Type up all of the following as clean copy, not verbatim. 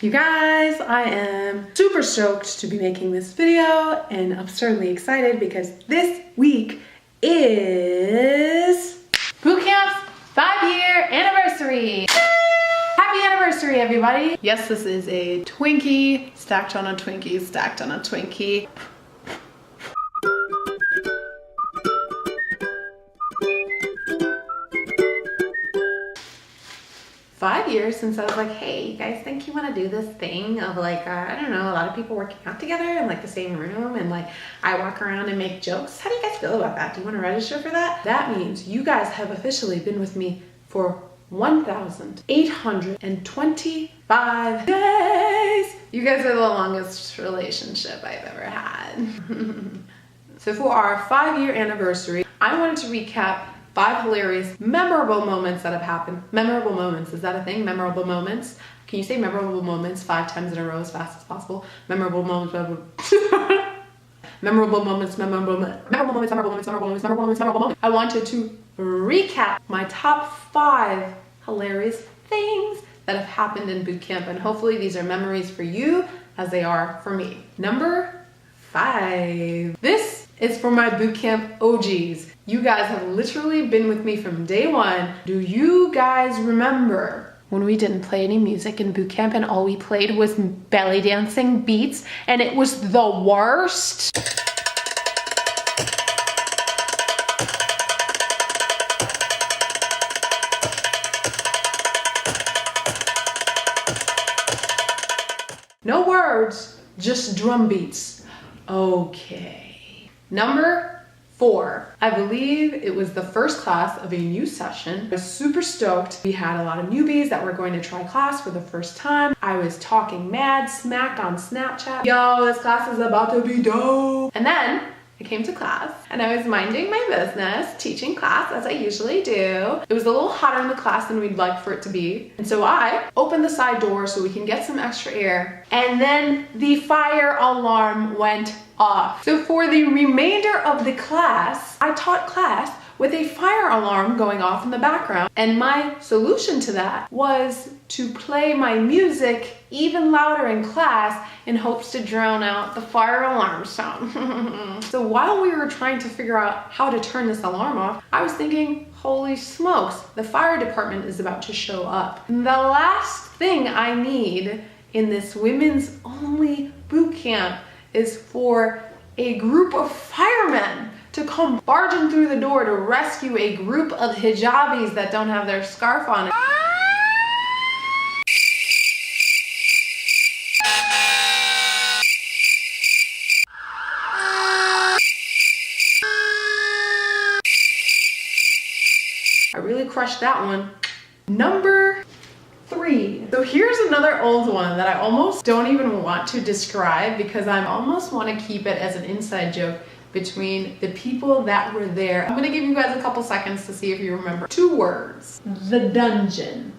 You guys, I am super stoked to be making this video and absurdly excited because this week is Bootcamp's 5-year anniversary. Happy anniversary, everybody. Yes, this is a Twinkie stacked on a Twinkie stacked on a Twinkie. $5 years since I was like, hey, you guys think you want to do this thing of like, I don't know, a lot of people working out together in like the same room and like I walk around and make jokes. How do you guys feel about that? Do you want to register for that? That means you guys have officially been with me for 1,825 days. You guys are the longest relationship I've ever had. So for our 5-year anniversary, I wanted to recap 5 hilarious, memorable moments that have happened. Memorable moments, is that a thing? Memorable moments? Can you say memorable moments 5 times in a row as fast as possible? Memorable moments, memorable moments, memorable moments, memorable moments, memorable moments, memorable moments, memorable moments, memorable moments. I wanted to recap my top 5 hilarious things that have happened in boot camp, and hopefully these are memories for you as they are for me. Number 5. This is for my boot camp OGs. You guys have literally been with me from day one. Do you guys remember when we didn't play any music in boot camp and all we played was belly dancing beats and it was the worst? No words, just drum beats. Okay. Number 4, I believe it was the first class of a new session. I was super stoked. We had a lot of newbies that were going to try class for the first time. I was talking mad smack on Snapchat. Yo, this class is about to be dope. And then I came to class and I was minding my business, teaching class as I usually do. It was a little hotter in the class than we'd like for it to be. And so I opened the side door so we can get some extra air. And then the fire alarm went off. So for the remainder of the class, I taught class with a fire alarm going off in the background. And my solution to that was to play my music even louder in class in hopes to drown out the fire alarm sound. So while we were trying to figure out how to turn this alarm off, I was thinking, holy smokes, the fire department is about to show up. The last thing I need in this women's only boot camp is for a group of firemen to come barging through the door to rescue a group of hijabis that don't have their scarf on. I really crushed that one. Number 3. So here's another old one that I almost don't even want to describe because I almost want to keep it as an inside joke between the people that were there. I'm gonna give you guys a couple seconds to see if you remember. 2 words. The dungeon.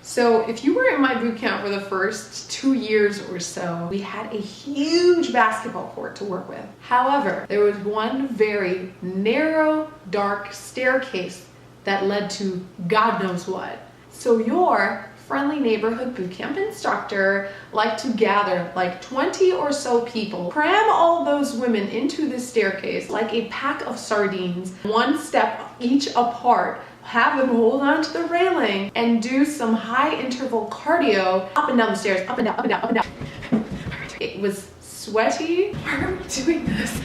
So if you were in my boot camp for the first 2 years or so, we had a huge basketball court to work with. However, there was one very narrow, dark staircase that led to God knows what. So your friendly neighborhood boot camp instructor liked to gather like 20 or so people, cram all those women into this staircase like a pack of sardines, 1 step each apart, have them hold on to the railing and do some high interval cardio up and down the stairs, up and down, up and down, up and down. It was sweaty. Why are we doing this?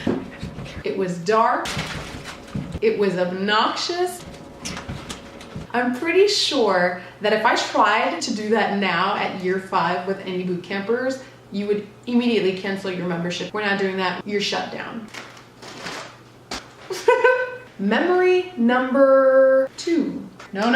It was dark. It was obnoxious. I'm pretty sure that if I tried to do that now at year 5 with any boot campers, you would immediately cancel your membership. We're not doing that. You're shut down. Memory number 2. No.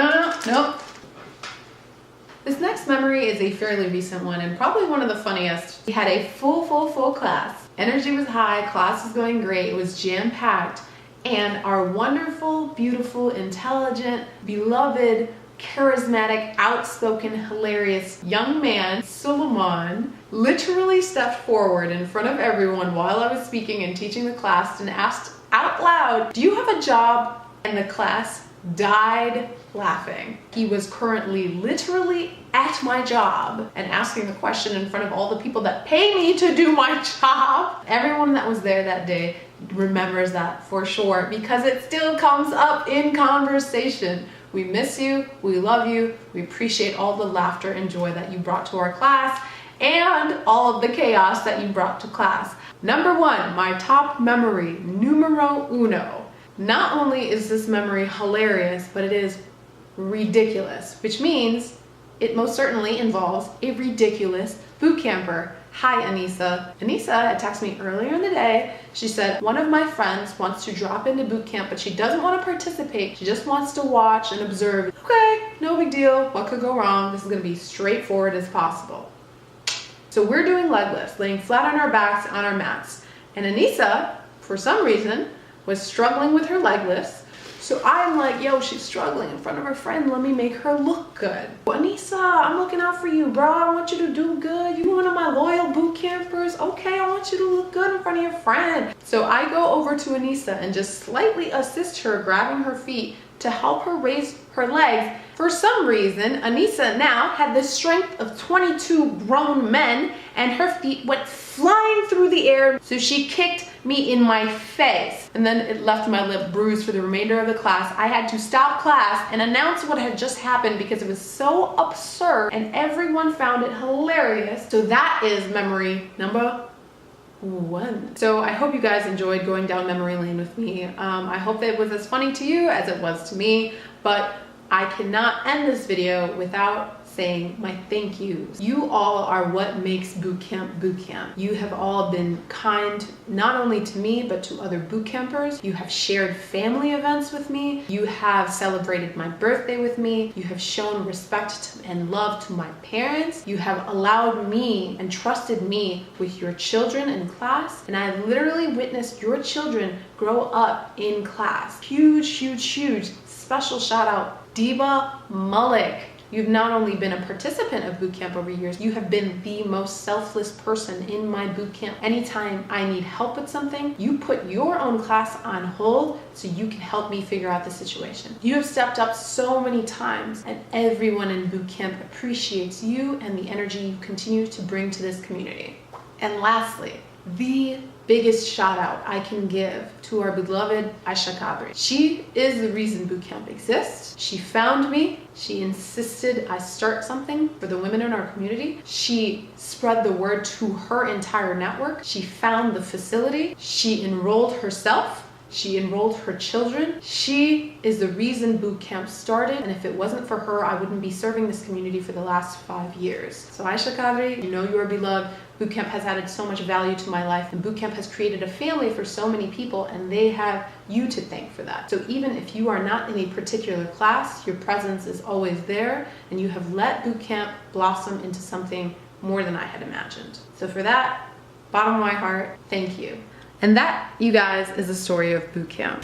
This next memory is a fairly recent one and probably one of the funniest. We had a full class. Energy was high, class was going great, it was jam-packed. And our wonderful, beautiful, intelligent, beloved, charismatic, outspoken, hilarious young man, Solomon, literally stepped forward in front of everyone while I was speaking and teaching the class and asked out loud, "Do you have a job?" And the class died laughing. He was currently literally at my job and asking the question in front of all the people that pay me to do my job. Everyone that was there that day remembers that for sure because it still comes up in conversation. We miss you, we love you, we appreciate all the laughter and joy that you brought to our class and all of the chaos that you brought to class. Number one, my top memory, numero uno. Not only is this memory hilarious, but it is ridiculous, which means it most certainly involves a ridiculous boot camper. Hi, Anissa. Anissa had texted me earlier in the day. She said, one of my friends wants to drop into boot camp, but she doesn't want to participate. She just wants to watch and observe. Okay, no big deal. What could go wrong? This is going to be straightforward as possible. So we're doing leg lifts, laying flat on our backs on our mats. And Anissa, for some reason, was struggling with her leg lifts. So I'm like, yo, she's struggling in front of her friend. Let me make her look good. Anissa, I'm looking out for you, bro. I want you to do good. You're one of my loyal boot campers. Okay, I want you to look good in front of your friend. So I go over to Anissa and just slightly assist her, grabbing her feet to help her raise her legs. For some reason, Anissa now had the strength of 22 grown men and her feet went flying through the air. So she kicked me in my face and then it left my lip bruised for the remainder of the class. I had to stop class and announce what had just happened because it was so absurd and everyone found it hilarious. So that is memory number one. So I hope you guys enjoyed going down memory lane with me. I hope that it was as funny to you as it was to me, but I cannot end this video without saying my thank yous. You all are what makes Bootcamp Bootcamp. You have all been kind, not only to me, but to other boot campers. You have shared family events with me. You have celebrated my birthday with me. You have shown respect and love to my parents. You have allowed me and trusted me with your children in class. And I have literally witnessed your children grow up in class. Huge, huge, huge special shout out, Diva Malik. You've not only been a participant of bootcamp over years, you have been the most selfless person in my bootcamp. Anytime I need help with something, you put your own class on hold so you can help me figure out the situation. You have stepped up so many times and everyone in bootcamp appreciates you and the energy you continue to bring to this community. And lastly, the biggest shout out I can give to our beloved Aisha Kadri. She is the reason bootcamp exists. She found me. She insisted I start something for the women in our community. She spread the word to her entire network. She found the facility. She enrolled herself. She enrolled her children. She is the reason bootcamp started, and if it wasn't for her, I wouldn't be serving this community for the last 5 years. So Aisha Kadri, you know you are beloved. Bootcamp has added so much value to my life, and Bootcamp has created a family for so many people, and they have you to thank for that. So even if you are not in a particular class, your presence is always there, and you have let Bootcamp blossom into something more than I had imagined. So for that, bottom of my heart, thank you. And that, you guys, is the story of Bootcamp.